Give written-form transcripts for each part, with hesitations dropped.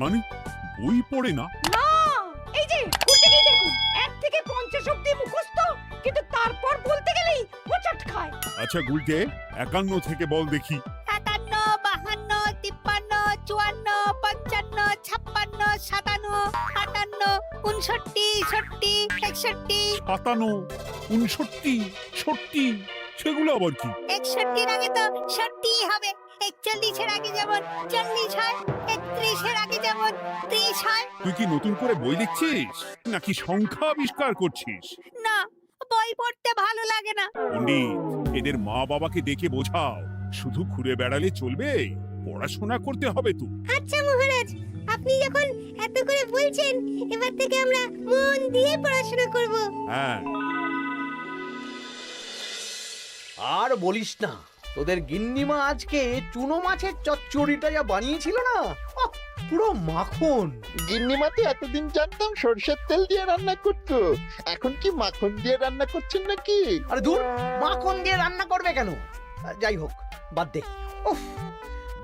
মানে বই পড়ে না? না, এই যে উল্টে গিয়ে দেখুন, 1 থেকে 50 অব্দি মুখস্থ, কিন্তু তারপর বলতে গেলেই হোঁচট খায়। আচ্ছা গুলটে, 51 থেকে বল দেখি। 51, 52, 53, 54, 55, 56, 57, 58, 59, 60, 61। 57, 59, 60, সেগুলো আবার কি? 61 আগে তো 60 হবে। 41 এর আগে যেমন 40 হয়, 31 এর আগে যেমন 30 হয়। তুই কি নতুন করে বই লিখছিস নাকি সংখ্যা আবিষ্কার করছিস? না, বই পড়তে ভালো লাগে না। পণ্ডিত, এদের মা বাবাকে ডেকে বোঝাও, শুধু ঘুরে বেড়ালে চলবে, পড়াশোনা করতে হবে তো। আচ্ছা মহারাজ, আপনি যখন এত করে বলছেন, এবার থেকে আমরা মন দিয়ে পড়াশোনা করব। হ্যাঁ, আর বলিস না, তোদের গিন্নিমা আজকে চুনো মাছের চচ্চড়িটা যা বানিয়েছিল না, আহ, পুরো মাখন। গিন্নিমাতে এতদিন জানতাম সরষের তেল দিয়ে রান্না করতো, এখন কি মাখন দিয়ে রান্না করছেন নাকি? আরে দূর, মাখন দিয়ে রান্না করবে কেন? যাই হোক, বাদ দে। উফ,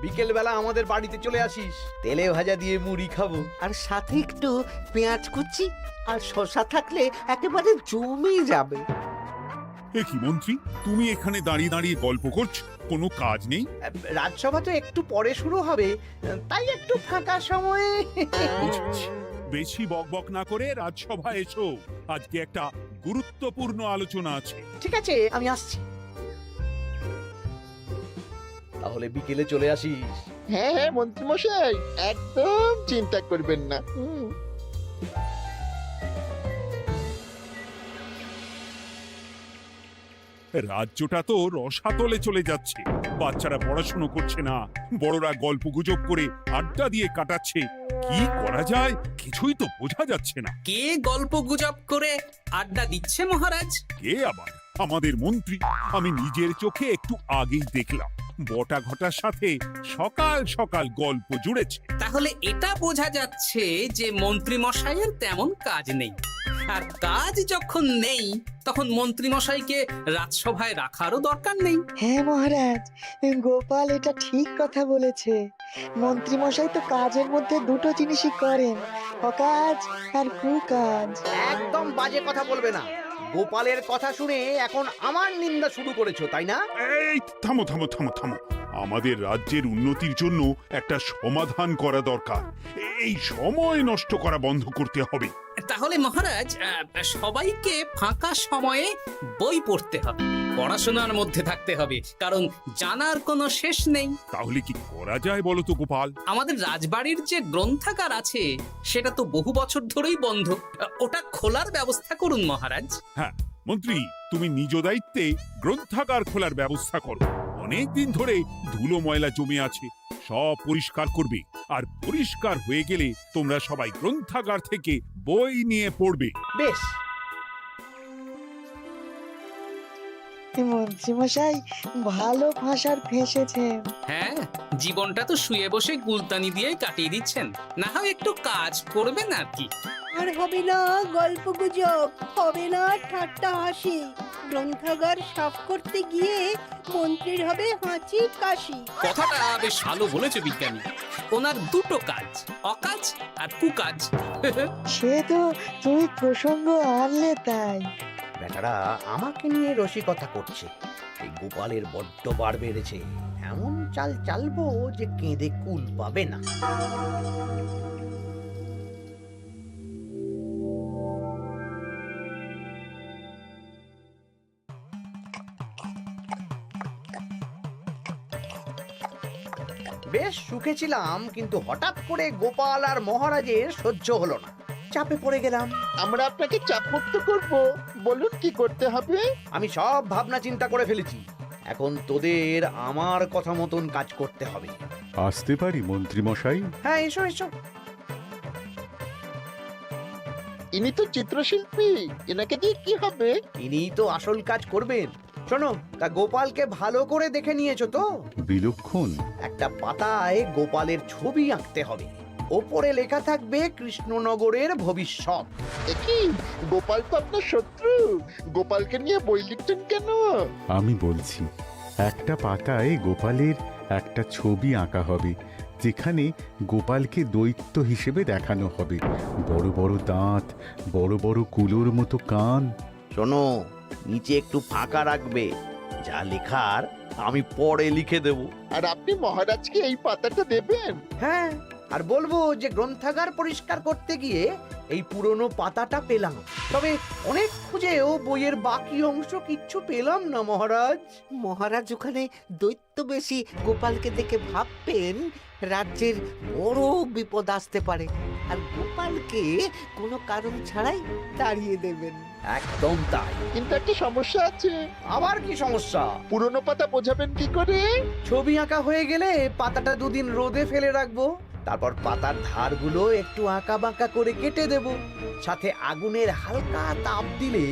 বিকেল বেলা আমাদের বাড়িতে চলে আসিস, তেলে ভাজা দিয়ে মুড়ি খাবো। আর সাথে একটু পেঁয়াজ কুচি আর শসা থাকলে একেবারে জমে যাবে। এ কি মন্ত্রী, তুমি এখানে দাঁড়িয়ে দাঁড়িয়ে গল্প করছো, কোনো কাজ নেই? রাজসভা তো একটু পরে শুরু হবে, তাই একটু ফাঁকা সময়ে। বুঝেছি। বেশি বকবক না করে রাজসভায় এসো, আজকে একটা গুরুত্বপূর্ণ আলোচনা আছে। ঠিক আছে, আমি আসছি। তাহলে বিকেলে চলে আসিস। হ্যাঁ হ্যাঁ মন্ত্রীমশাই, একদম চিন্তা করবেন না। রাজ্যটা তো রসাতলে চলে যাচ্ছে, বাচ্চারা পড়াশুনো করছে না, বড়রা গল্প গুজব করে আড্ডা দিয়ে কাটাচ্ছে। কি করা যায় কিছুই তো বোঝা যাচ্ছে না। কে গল্প গুজব করে আড্ডা দিচ্ছে মহারাজ? কে আবার? আমাদের মন্ত্রী। আমি নিজের চোখে একটু আগেই দেখলাম, বটা ঘটার সাথে সকাল সকাল গল্প জুড়েছে। তাহলে এটা বোঝা যাচ্ছে যে মন্ত্রী মশাইয়ের তেমন কাজ নেই, আর কাজ যখন নেই তখন মন্ত্রী মশাইকে রাজসভায় রাখারও দরকার নেই। হ্যাঁ মহারাজ, গোপাল এটা ঠিক কথা বলেছে। মন্ত্রী মশাই তো কাজের মধ্যে দুটো জিনিসই করেন, অকাজ আর কুকাজ। একদম বাজে কথা বলবে না। গোপালের কথা শুনে এখন আমার নিন্দা শুরু করেছো, তাই না? এই থামো থামো থামো থামো, আমাদের রাজ্যের উন্নতির জন্য একটা সমাধান করা দরকার। এই সময় নষ্ট করা বন্ধ করতে হবে। তাহলে মহারাজ, সবাইকে ফাঁকা সময়ে বই পড়তে হবে, পড়াশোনার মধ্যে থাকতে হবে, কারণ জানার কোনো শেষ নেই। তাহলে কি করা যায় বলো তো গোপাল? আমাদের রাজবাড়ির যে গ্রন্থাগার আছে সেটা তো বহু বছর ধরেই বন্ধ, ওটা খোলার ব্যবস্থা করুন মহারাজ। হ্যাঁ মন্ত্রী, তুমি নিজ দায়িত্বে গ্রন্থাগার খোলার ব্যবস্থা করো। অনেক দিন ধরে ধুলো ময়লা জমে আছে, সব পরিষ্কার করবে, আর পরিষ্কার হয়ে গেলে তোমরা সবাই গ্রন্থাগার থেকে বই নিয়ে পড়বে। বেশ। মন্ত্রী মশাই ভালো ভাষার ফেঁসেছেন। হ্যাঁ, জীবনটা তো শুয়ে বসে গুলতানি দিয়ে কাটিয়ে দিচ্ছেন, না হয় একটু কাজ করবেন আর কি। আর হবে না গল্প গুজব, হবে না ঠাট্টা হাসি। গ্রন্থাগার সাফ করতে গিয়ে মন্ত্রীর হবে হাঁচি কাশি। কথাটা বেশ ভালো বলেছে বিজ্ঞানী। ওনার দুটো কাজ, অকাজ আর কুকাজ। সে তো তুমি প্রসঙ্গ আনলে তাই। বেটারা আমাকে নিয়ে রসিকতা করছে। এই গোপালের বড্ড বার বেড়েছে, এমন চাল চালবো যে কেঁদে কুল পাবে না। বেশ সুখে ছিলাম, কিন্তু হঠাৎ করে গোপাল আর মহারাজের সহ্য হলো না, চাপে পড়ে গেলাম। আমরা আপনাকে চাপমুক্ত করব, বলুন কি করতে হবে? আমি সব ভাবনা চিন্তা করে ফেলেছি, এখন তোদের আমার কথা মতন কাজ করতে হবে। আসতে পারি মন্ত্রী মশাই? হ্যাঁ, এসো এসো। ইনি তো চিত্রশিল্পী, এনাকে দিয়ে কি হবে? ইনিই তো আসল কাজ করবেন। শোনো, তা গোপালকে ভালো করে দেখে নিয়েছো তো? বিলক্ষণ। একটা পাতায় গোপালের ছবি আঁকতে হবে, ওপরে লেখা থাকবে কৃষ্ণনগরের ভবিষ্যৎ। কি গোপাল তো আপনার শত্রু, গোপালকে নিয়ে বই লিখছেন কেন? আমি বলছি, একটা পাতায় গোপালের একটা ছবি আঁকা হবে, যেখানে গোপালকে দৈত্য হিসেবে দেখানো হবে। বড় বড় দাঁত, বড় বড় কুলোর মতো কান। শোনো, নিচে একটু ফাঁকা রাখবে, যা লেখার আমি পরে লিখে দেব। আর আপনি মহারাজকে এই পাতাটা দেবেন? হ্যাঁ, আর বলবো যে গ্রন্থাগার পরিষ্কার করতে গিয়ে এই পুরনো পাতাটা পেলাম, তবে অনেক খুঁজেও বইয়ের বাকি অংশ কিচ্ছু পেলাম না মহারাজ। মহারাজ ওখানে দৈত্য বেশি গোপালকে দেখে ভাববেন রাজ্যের বড় বিপদ আসতে পারে, আর গোপালকে কোনো কারণ ছাড়াই তাড়িয়ে দেবেন। একদম তাই। কিন্তু একটা সমস্যা আছে। আবার কি সমস্যা? পুরনো পাতা বোঝাবেন কি করে? ছবি আঁকা হয়ে গেলে পাতাটা দুদিন রোদে ফেলে রাখবো, তারপর পাতার ধারগুলো একটু আঁকা বাঁকা করে কেটে দেব, সাথে আগুনের হালকা তাপ দিলে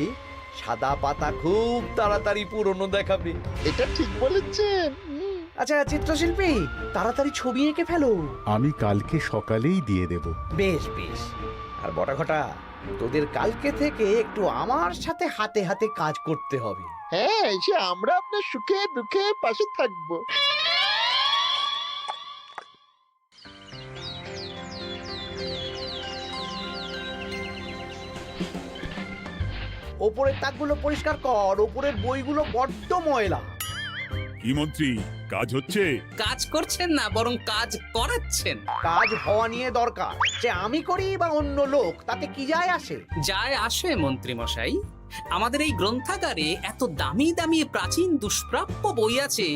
সাদা পাতা খুব তাড়াতাড়ি পুরনো দেখাবে। এটা ঠিক বলেছেন। আচ্ছা চিত্রশিল্পী, তাড়াতাড়ি ছবি এঁকে ফেলো। আমি কালকে সকালেই দিয়ে দেব। বেশ বেশ। আর বটাঘটা, তোদের কালকে থেকে একটু আমার সাথে হাতে হাতে কাজ করতে হবে। হ্যাঁ, সে আমরা আপনার সুখে দুঃখে পাশে থাকবো। ওপরের তাকগুলো পরিষ্কার কর, ওপরের বইগুলো বড্ড ময়লা। কি মন্ত্রী, কাজ হচ্ছে? কাজ করছেন না, বরং কাজ করাচ্ছেন। কাজ হওয়া নিয়ে দরকার, যে আমি করি বা অন্য লোক, তাতে কি যায় আসে? যায় আসে মন্ত্রী মশাই। আমাদের এই গ্রন্থাগারে এত দামি দামি প্রাচীন দুষ্প্রাপ্য বই আছে,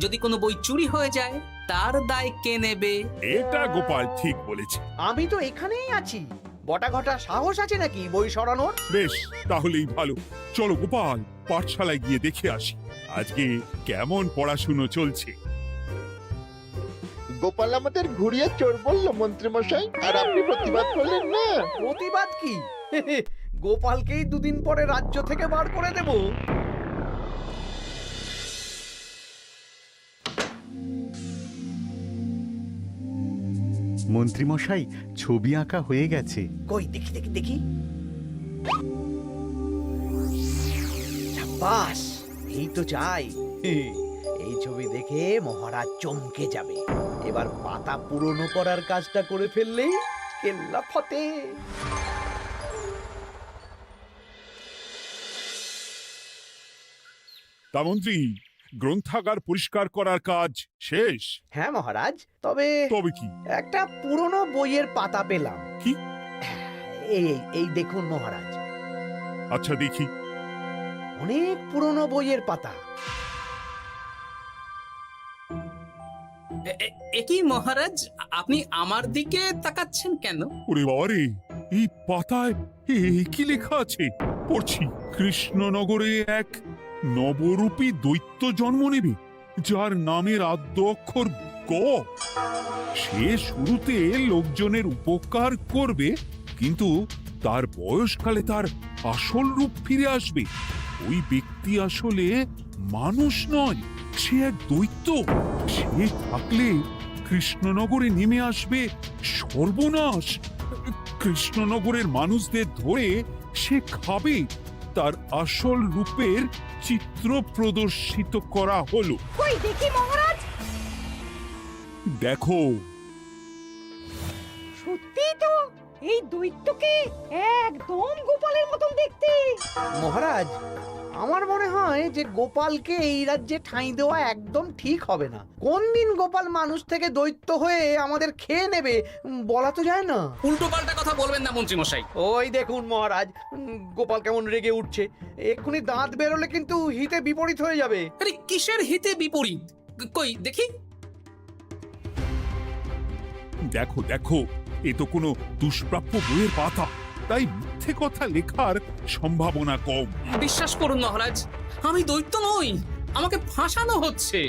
যদি কোনো বই চুরি হয়ে যায় তার দায় কে নেবে? এটা গোপাল ঠিক বলেছে। আমি তো এখানেই আছি, বটাঘটা সাহস আছে নাকি বই সরানোর? বেশ, তাহলেই ভালো। চলো গোপাল, পাঠশালায় গিয়ে দেখে আসি আজকে কেমন পড়াশুনো চলছে। গোপাল আমাদের ঘুরিয়ে চোর বললো মন্ত্রী মশাই, আর আপনি প্রতিবাদ করলেন না। প্রতিবাদ কি? গোপালকেই দুদিন পরে রাজ্য থেকে বার করে দেব। মন্ত্রীমশাই, ছবি আঁকা হয়ে গেছে। কই দেখি দেখি দেখি। বাস, এই তো চাই। এই ছবি দেখে মহারাজ চমকে যাবে। এবার পাতা পুরনো করার কাজটা করে ফেললেই কেল্লা ফতে। তা মন্ত্রী, গ্রন্থাগার পরিষ্কার করার কাজ শেষ? হ্যাঁ মহারাজ, তবে তবে কি? একটা পুরনো বইয়ের পাতা পেলাম। কি? এই এই দেখুন মহারাজ, আচ্ছা দেখি। অনেক পুরনো বইয়ের পাতা। একই মহারাজ, আপনি আমার দিকে তাকাচ্ছেন কেন? ওরে বাবা রে, এই পাতায় কি লেখা আছে? পড়ছি, কৃষ্ণনগরে এক নবরূপী দৈত্য জন্ম নেবে, যার নামের আদ্য অক্ষর গ। সে শুরুতে লোকজনের উপকার করবে, কিন্তু তার বয়সকালে তার আসল রূপ ফিরে আসবে। ওই ব্যক্তি আসলে মানুষ নয়, সে এক দৈত্য। সে থাকলে কৃষ্ণনগরে নেমে আসবে সর্বনাশ। কৃষ্ণনগরের মানুষদের ধরে সে খাবে। তার আসল রূপের চিত্র প্রদর্শিত করা হলো। কই দেখি মহারাজ। দেখো, সত্যি তো, এই দৈত্যকে একদম গোপালের মতন দেখতে। মহারাজ, আমার মনে হয় যে গোপালকে এই রাজ্যে ঠাঁই দেওয়া একদম ঠিক হবে না। কোন দিন গোপাল মানুষ থেকে দৈত্য হয়ে আমাদের খেয়ে নেবে বলা তো যায় না। উল্টো পাল্টা কথা বলবেন না মন্ত্রী মশাই। ওই দেখুন মহারাজ, গোপাল কেমন রেগে উঠছে। এক্ষুনি দাঁত বেরোলে কিন্তু হিতে বিপরীত হয়ে যাবে। আরে কিসের হিতে বিপরীত? কই দেখি। দেখো দেখো, এ তো কোনো দুষ্প্রাপ্য বইয়ের পাতা, তাই মিথ্যে কথা লেখার সম্ভাবনা কম। বিশ্বাস করুন মহারাজ, আমি দৈত্য নই, আমাকে ফাঁসানো হচ্ছে।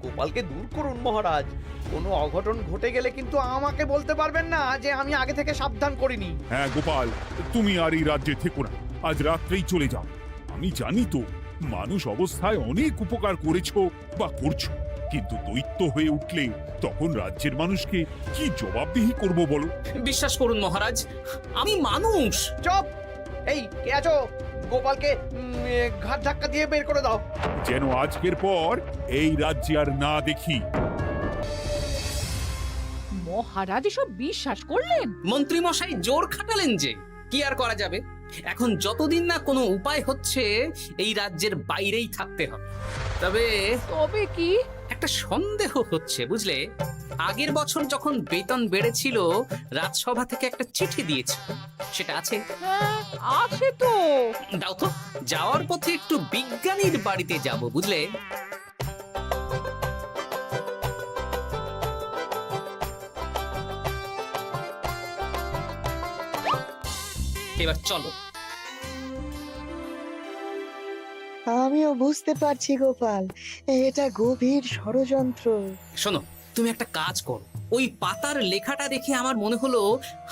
গোপালকে দূর করুন মহারাজ। কোনো অঘটন ঘটে গেলে কিন্তু আমাকে বলতে পারবেন না যে আমি আগে থেকে সাবধান করিনি। হ্যাঁ গোপাল, তুমি আর এই রাজ্যে থেকো না, আজ রাত্রেই চলে যাও। আমি জানি তো মানুষ অবস্থায় অনেক উপকার করেছো বা করছো, কিন্তু দৈত্য হয়ে উঠলে তখন রাজ্যের মানুষকে কি জবাবদিহি করব বলো? বিশ্বাস করুন মহারাজ, আমি মানুষ। চুপ! এই কে আছো? গোপালকে ঘাট ধাক্কা দিয়ে বের করে দাও। যেন আজকের পর এই রাজ্যে আর না দেখি। মহারাজ এসব বিশ্বাস করলেন? মন্ত্রী মশাই জোর খাটালেন যে, কি আর করা যাবে। এখন যতদিন না কোনো উপায় হচ্ছে, এই রাজ্যের বাইরেই থাকতে হবে। তবে তবে কি? একটা সন্দেহ হচ্ছে, বুঝলে। আগের বছর যখন বেতন বেড়েছিল, রাজসভা থেকে একটা চিঠি দিয়েছে, সেটা আছে? হ্যাঁ, আছে তো। দাও তো, যাওয়ার পথে একটু বিজ্ঞানীর বাড়িতে যাব, বুঝলে। এবার চলো। আমিও বুঝতে পারছি গোপাল, এটা গভীর ষড়যন্ত্র। শোনো, তুমি একটা কাজ করো। ওই পাতার লেখাটা দেখে আমার মনে হলো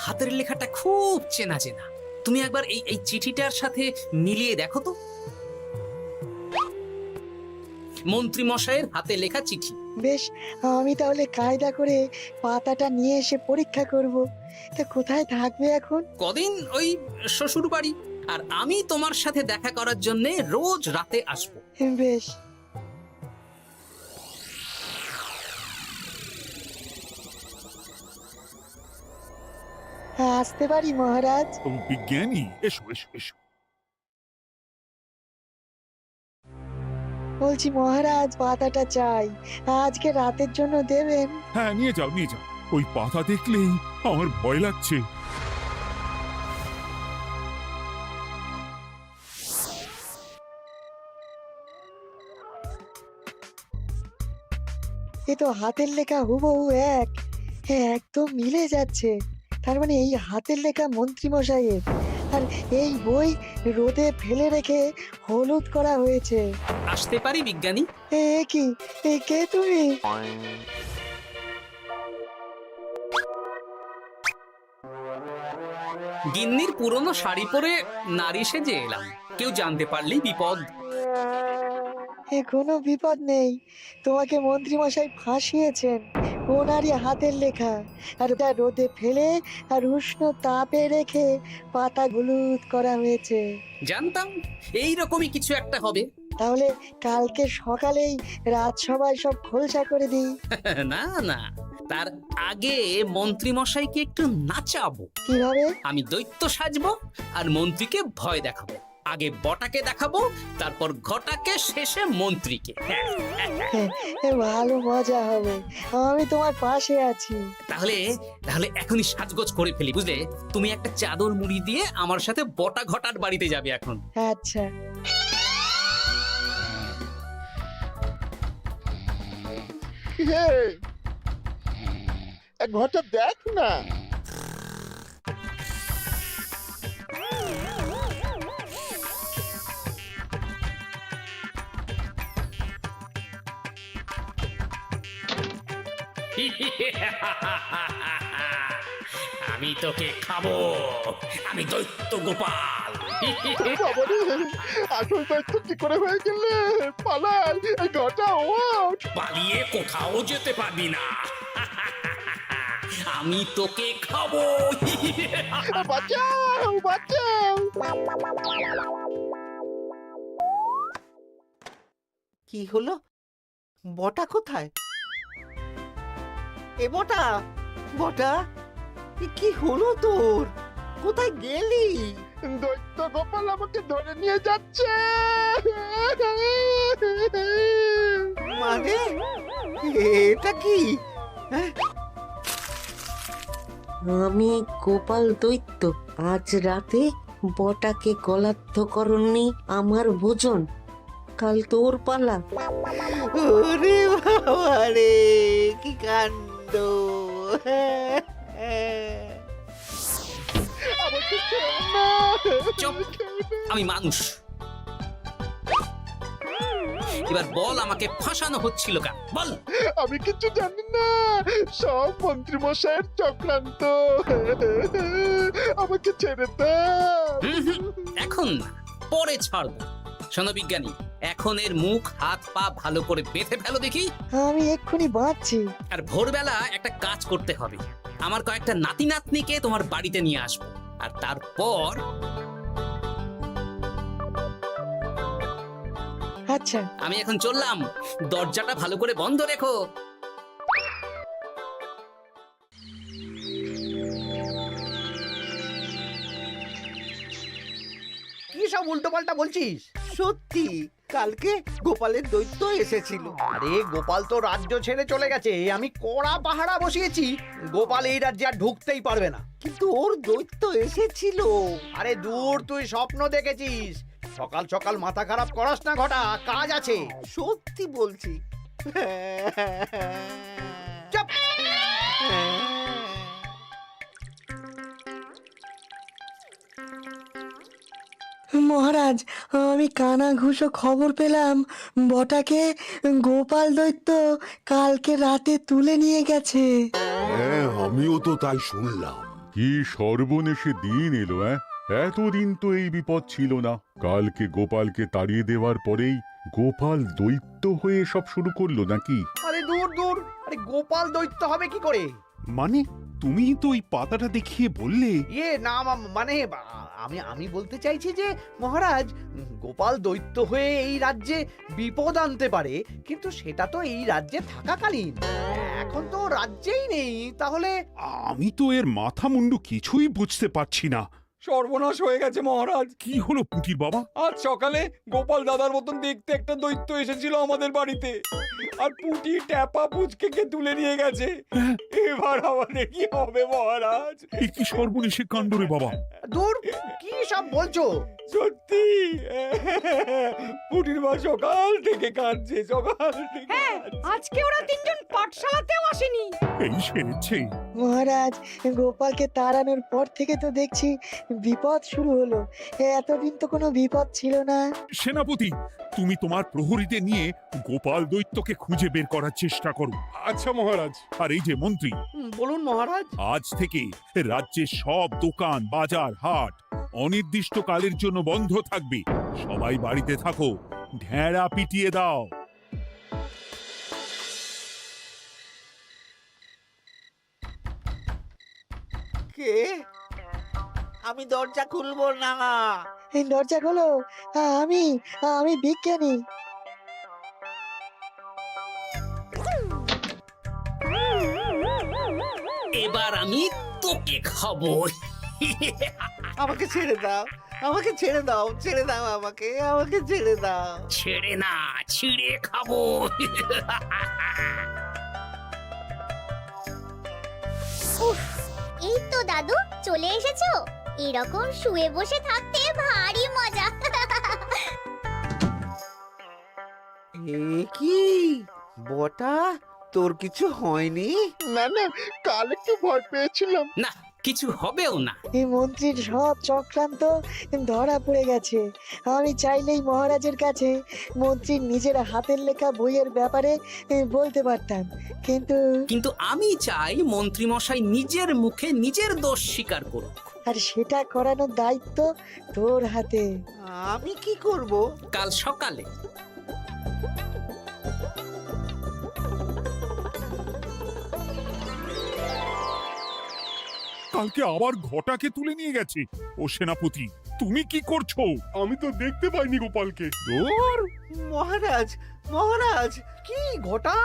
হাতের লেখাটা খুব চেনা চেনা। তুমি একবার এই চিঠিটার সাথে মিলিয়ে দেখো তো। মন্ত্রী মশাইয়ের হাতে লেখা চিঠি। বেশ, আমি তাহলে কায়দা করে পাতাটা নিয়ে এসে পরীক্ষা করব। তা কোথায় থাকবে এখন? কদিন ওই শ্বশুর বাড়ি, আর আমি তোমার সাথে দেখা করার জন্য রোজ রাতে আসবো। বেশ। আসতে পারি মহারাজ? ও বিজ্ঞানী, এসো এসো এসো। বলছি মহারাজ, পাতাটা চাই, আজকে রাতের জন্য দেবেন? হ্যাঁ, নিয়ে যাও নিয়ে যাও। ওই পাতা দেখলেই আমার ভয় লাগছে। এ তো হাতের লেখা হুবহু এক। একদম মিলে যাচ্ছে। তার মানে এই হাতের লেখা মন্ত্রী মশাইয়ের, আর এই বই রোদে ফেলে রেখে হলুদ করা হয়েছে। আসতে পারি বিজ্ঞানী? এ কি, এ কে তুমি? গিন্নির পুরনো শাড়ি পরে নারী সেজে এলাম, কেউ জানতে পারলেই বিপদ। এ কোনো বিপদ নেই, তোমাকে মন্ত্রী মশাই ফাঁসিয়েছেন। ওনারই হাতের লেখা, আর ওটা রোদে ফেলে আর উষ্ণ তাপে রেখে পাতা হলুদ করা হয়েছে। জানতাম এইরকমই কিছু একটা হবে। তাহলে কালকে সকালেই রাজসভায় সব খোলসা করে দিই। না না, তার আগে মন্ত্রী মশাইকে একটু নাচাবো। কিভাবে? আমি দৈত্য সাজবো আর মন্ত্রীকে ভয় দেখাবো। আগে বটাকে দেখাবো, তারপর ঘটাকে, শেষে মন্ত্রীকে। ভালো মজা হবে, আমি তোমার পাশে আছি। তাহলে তাহলে এখনই সাজগোজ করে ফেলি, বুঝলে। তুমি একটা চাদর মুড়ি দিয়ে আমার সাথে বটা ঘটার বাড়িতে যাবে এখন। আচ্ছা। হে, এক ঘরটা দেখ না। আমি তোকে খাবো, আমি দৈত্য গোপাল। বাবারে, আসল দায়িত্ব কি করে হয়ে গেলে? পালাই, এই ঘরটা ওঠ। পালিয়ে কোথাও যেতে পারবি না। আমি তোকে খাবো। বাঁচাও বাঁচাও। কি হলো? বটা কোথায়? এ বটা, বটা, এ কি হলো তোর? কোথায় গেলি? দৈত্য গোপাল আমাকে ধরে নিয়ে যাচ্ছে। মানে এটা কি? হ্যাঁ? আমি গোপাল দৈত্য, আজ রাতে বটাকে গলাদ্ধ করনি আমার ভোজন, কাল তোর পালা। ওরে বাবা রে, কি কাণ্ড! আমাকে ছেড়ো না। চুপ, আমি মানুষ। এবার বল, আমাকে ফাঁসানো হচ্ছিল কেন? বল। আমি কিছু জানি না, সব মন্ত্রী মশাইয়ের চক্রান্ত। আমাকে ছেড়ে দাও। এখন না, পরে ছাড়বো। শোনো বিজ্ঞানী, এখন এর মুখ হাত পা ভালো করে বেঁধে ফেলো দেখি। আমি এক্ষুনি বাঁচছি। আর ভোরবেলা একটা কাজ করতে হবে। আমার কয়েকটা নাতি নাতনিকে তোমার বাড়িতে নিয়ে আসবো, আর তারপর। আচ্ছা, আমি এখন চললাম, দরজাটা ভালো করে বন্ধ রেখো। কি সব উল্টো পাল্টা বলছিস? সত্যি কালকে গোপালের দৈত্য এসেছিল। আরে গোপাল তো রাজ্য ছেড়ে চলে গেছে, আমি কড়া পাহারা বসিয়েছি। গোপাল এই রাজ্যে আর ঢুকতেই পারবে না। কিন্তু ওর দৈত্য এসেছিল। আরে দূর, তুই স্বপ্ন দেখেছিস। সকাল সকাল মাথা খারাপ করাস না ঘটা, কাজ আছে। সত্যি বলছি। চুপ! মহারাজ, আমি কানা ঘুষো খবর পেলাম বটাকে গোপাল দৈত্য কালকে রাতে তুলে নিয়ে গেছে। হ্যাঁ, আমিও তো তাই শুনলাম। কি সর্বনেশে দিন এলো! এতদিন তো এই বিপদ ছিল না। কালকে গোপালকে তাড়িয়ে দেওয়ার পরেই গোপাল দৈত্য হয়ে সব শুরু করলো নাকি? আরে দূর দূর, আরে গোপাল দৈত্য হবে কি করে? মানে তুমি তো ওই পাতাটা দেখিয়ে বললে। না মানে আমি বলতে চাইছি যে মহারাজ, গোপাল দৈত্য হয়ে এই রাজ্যে বিপদ আনতে পারে, কিন্তু সেটা তো এই রাজ্যে থাকাকালীন। এখন তো রাজ্যেই নেই, তাহলে আমি তো এর মাথা মুন্ডু কিছুই বুঝতে পারছি না। সর্বনাশ হয়ে গেছে মহারাজ। কি হলো পুটির বাবা? আজ সকালে গোপাল দাদার মতন দেখতে একটা দৈত্য এসেছিল আমাদের বাড়িতে, আর পুটি ট্যাপা পুচকে তুলে নিয়ে গেছে। এবার আমাদের কি হবে মহারাজ? এ কি সর্বনেশে কাণ্ড রে বাবা! দূর, কি সব বলছো? সত্যি পুটির মা সকাল থেকে কাঁদছে, সকাল থেকে হ্যাঁ, আজকে ওরা তিনজন পাঠশালাতেও আসেনি। এই সেরেছে। মহারাজ, গোপালকে তাড়ানোর পর থেকে তো দেখছি বিপদ শুরু হলো। এতদিন তো কোনো বিপদ ছিল না। সেনাপতি, তুমি তোমার প্রহরীদের নিয়ে গোপাল দৈত্যকে খুঁজে বের করার চেষ্টা করো। আচ্ছা মহারাজ। আর এই যে মন্ত্রী, বলুন মহারাজ। আজ থেকে রাজ্যের সব দোকান, বাজার, হাট অনির্দিষ্ট কালের জন্য বন্ধ থাকবে। সবাই বাড়িতে থাকো, ঢেঁড়া পিটিয়ে দাও। কে? আমি দরজা খুলবো না। এই দরজা খোলো, আমি আমি বিজ্ঞানী। এবার আমি তোকে খাবো। আমাকে ছেড়ে দাও, আমাকে ছেড়ে দাও, ছেড়ে দাও, আমাকে আমাকে ছেড়ে দাও। ছেড়ে না, ছিঁড়ে খাবো। এই তো দাদু চলে এসেছো। এরকম শুয়ে বসে থাকতে ভারী মজা। এ কি বটা, তোর কিছু হয়নি? না না, কাল একটু ভয় পেয়েছিলাম। না, কিছু হবেও না। এই মন্ত্রীর সব চক্রান্ত ধরা পড়ে গেছে। আমি চাইলেই মহারাজের কাছে মন্ত্রীর নিজের হাতের লেখা বইয়ের ব্যাপারে বলতে পারতাম, কিন্তু আমি চাই মন্ত্রী মশাই নিজের মুখে নিজের দোষ স্বীকার করুক। আর সেটা করানোর দায়িত্ব তোর হাতে। আমি কি করব? কাল সকালে কালকে আবার ঘটাকে তুলে নিয়ে গেছে। ও সেনাপতি, তুমি কি করছো? আমি তো দেখতে পাইনি গোপালকে। দূর! মহারাজ, মহারাজ, কি ঘটা,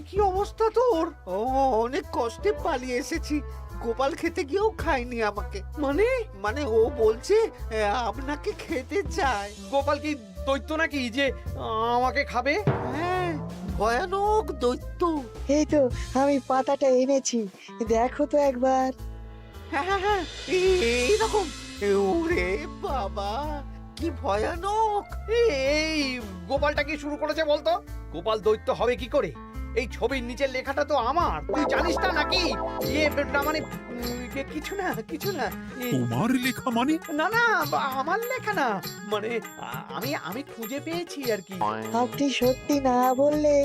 কি অবস্থা তোর? ও অনেক কষ্টে পালিয়ে এসেছি। গোপাল খেতে গিয়েও খায়নি আমাকে। মানে মানে ও বলছে আপনাকে খেতে চায়। গোপাল কি দৈত্য নাকি যে আমাকে খাবে? হ্যাঁ, ভয়ানক দৈত্য। এই তো আমি পাতাটা এনেছি, দেখো তো একবার। হ্যাঁ হ্যাঁ হ্যাঁ, এইরকম। ওরে বাবা, কি ভয়ানক! এই গোপালটা কি শুরু করেছে বলতো? গোপাল দৈত্য হবে কি করে? এই ছবির নিচের লেখাটা তো আমার, তুই জানিস না নাকি? না মানে কিছু না, কিছু না। তোমার লেখা মানে? না না, আমার লেখা না, মানে আমি খুঁজে পেয়েছি আর কি। আপনি সত্যি না বললে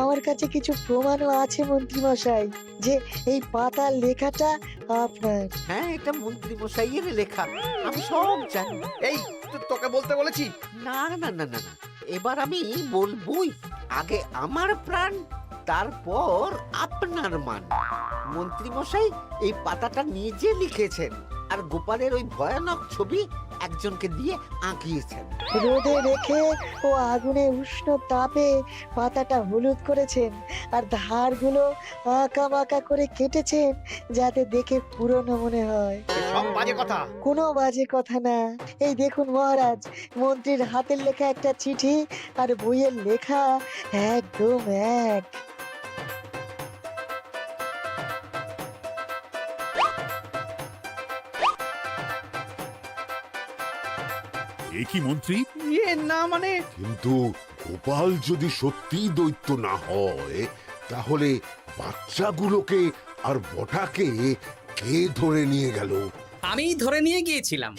আমার কাছে কিছু প্রমাণও আছে মন্ত্রী মশাই, যে এই পাতার লেখাটা আপনার। হ্যাঁ, এটা মন্ত্রী মশাইয়ের লেখা, আমি সব জানি। এই তোকে বলতে বলেছি। না না না না না, এবার আমি বলবই। আগে আমার প্রাণ, তারপর আপনার মান। মন্ত্রী মশাই এই পাতাটা নিজে লিখেছেন, আর গোপালের ওই ভয়ানক ছবি একজনকে দিয়ে আঁকিয়েছেন। রোদে রেখে ও আগুনে উষ্ণ তাপে পাতাটা হলুদ করেছেন আর ধারগুলো আঁকা বাঁকা করে কেটেছেন যাতে দেখে পুরনো মনে হয়। সব বাজে কথা। কোনো বাজে কথা না। এই দেখুন মহারাজ, মন্ত্রীর হাতের লেখা একটা চিঠি আর বইয়ের লেখা একদম এক। এ কি মন্ত্রী? না মানে কিন্তু গোপাল যদি সত্যিই দৈত্য না হয় তাহলে বাচ্চাগুলোকে আর বটাকে কে ধরে নিয়ে গেল? আমি ধরে নিয়ে গিয়েছিলাম।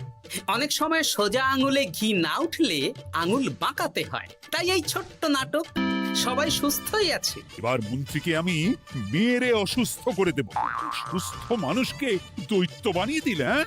অনেক সময় সোজা আঙুলে ঘি না উঠলে আঙুল বাঁকাতে হয়, তাই এই ছোট্ট নাটক। সবাই সুস্থই আছে। এবার মন্ত্রীকে আমি মেরে অসুস্থ করে দেব। সুস্থ মানুষকে দৈত্য বানিয়ে দিলে, হ্যাঁ?